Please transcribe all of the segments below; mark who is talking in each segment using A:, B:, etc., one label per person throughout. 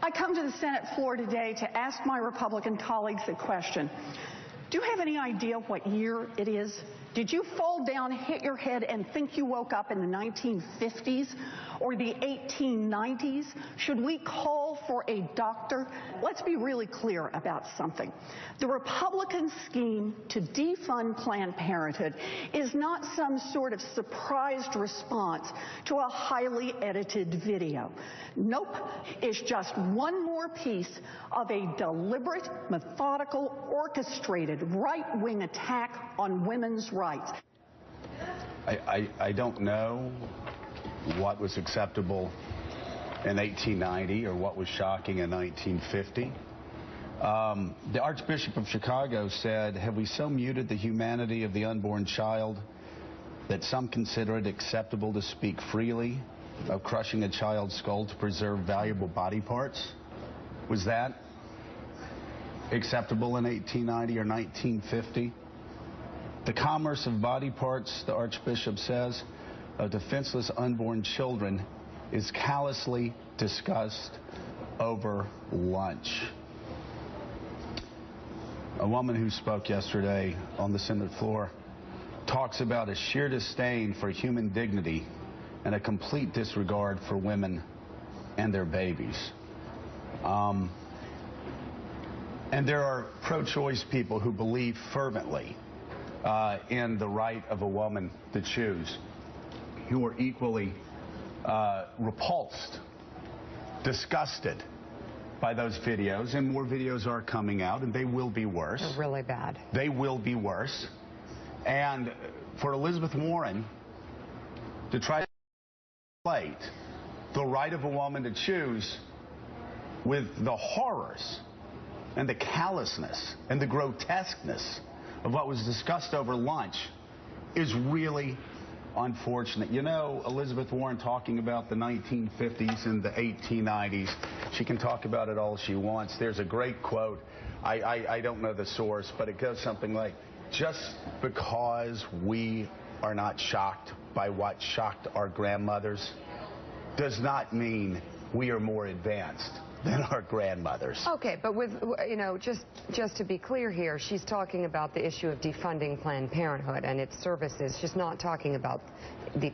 A: I come to the Senate floor today to ask my Republican colleagues a question. Do you have any idea what year it is? Did you fall down, hit your head, and think you woke up in the 1950s or the 1890s? Should we call for a doctor? Let's be really clear about something. The Republican scheme to defund Planned Parenthood is not some sort of surprised response to a highly edited video. Nope, it's just one more piece of a deliberate, methodical, orchestrated right-wing attack on women's rights.
B: I don't know what was acceptable in 1890 or what was shocking in 1950. The Archbishop of Chicago said, "Have we so muted the humanity of the unborn child that some consider it acceptable to speak freely of crushing a child's skull to preserve valuable body parts?" Was that acceptable in 1890 or 1950? The commerce of body parts, the Archbishop says, of defenseless unborn children is callously discussed over lunch. A woman who spoke yesterday on the Senate floor talks about a sheer disdain for human dignity and a complete disregard for women and their babies. And there are pro-choice people who believe fervently in the right of a woman to choose, who are equally repulsed, disgusted by those videos, and more videos are coming out, and they will be worse.
C: They're really bad.
B: They will be worse. And for Elizabeth Warren to try to plate the right of a woman to choose with the horrors and the callousness and the grotesqueness of what was discussed over lunch is really unfortunate. You know, Elizabeth Warren talking about the 1950s and the 1890s, she can talk about it all she wants. There's a great quote. I don't know the source, but it goes something like, just because we are not shocked by what shocked our grandmothers does not mean we are more advanced than our grandmothers.
C: Okay, but with, you know, just to be clear here, she's talking about the issue of defunding Planned Parenthood and its services. She's not talking about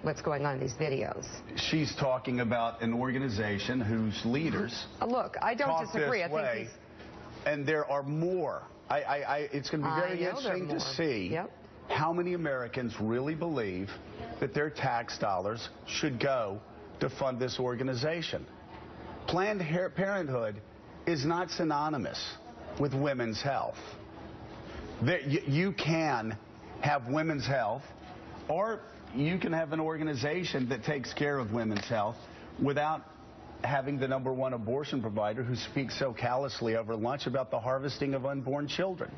C: what's going on in these videos.
B: She's talking about an organization whose leaders
C: look, I don't disagree. I think
B: and there are more. It's going to be very interesting to see how many Americans really believe that their tax dollars should go to fund this organization. Planned Parenthood is not synonymous with women's health. You can have women's health, or you can have an organization that takes care of women's health without having the #1 abortion provider who speaks so callously over lunch about the harvesting of unborn children.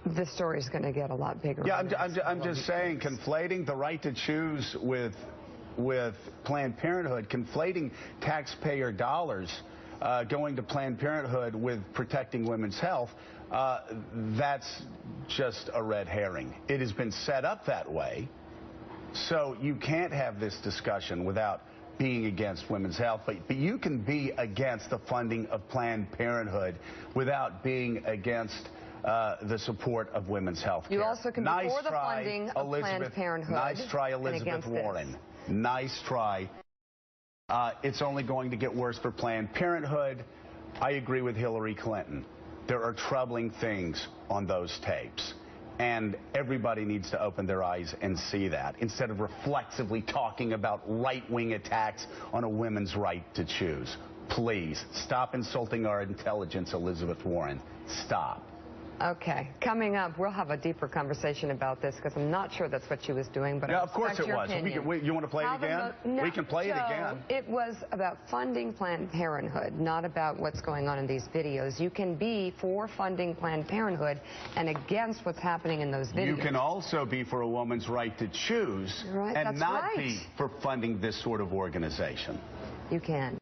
C: This story is going to get a lot bigger.
B: Yeah, I'm just saying, conflating the right to choose with Planned Parenthood, conflating taxpayer dollars going to Planned Parenthood with protecting women's health, that's just a red herring. It has been set up that way, so you can't have this discussion without being against women's health, but you can be against the funding of Planned Parenthood without being against the support of women's health care.
C: You also can be for the funding of Planned Parenthood.
B: Nice try, Elizabeth Warren. Nice try. It's only going to get worse for Planned Parenthood. I agree with Hillary Clinton. There are troubling things on those tapes, and everybody needs to open their eyes and see that, instead of reflexively talking about right-wing attacks on a woman's right to choose. Please, stop insulting our intelligence, Elizabeth Warren. Stop.
C: Okay. Coming up, we'll have a deeper conversation about this, because I'm not sure that's what she was doing, but
B: yeah, of course it was. You want to play it again?
C: No,
B: we can play it again.
C: It was about funding Planned Parenthood, not about what's going on in these videos. You can be for funding Planned Parenthood and against what's happening in those videos.
B: You can also be for a woman's right to choose and not be for funding this sort of organization.
C: You can.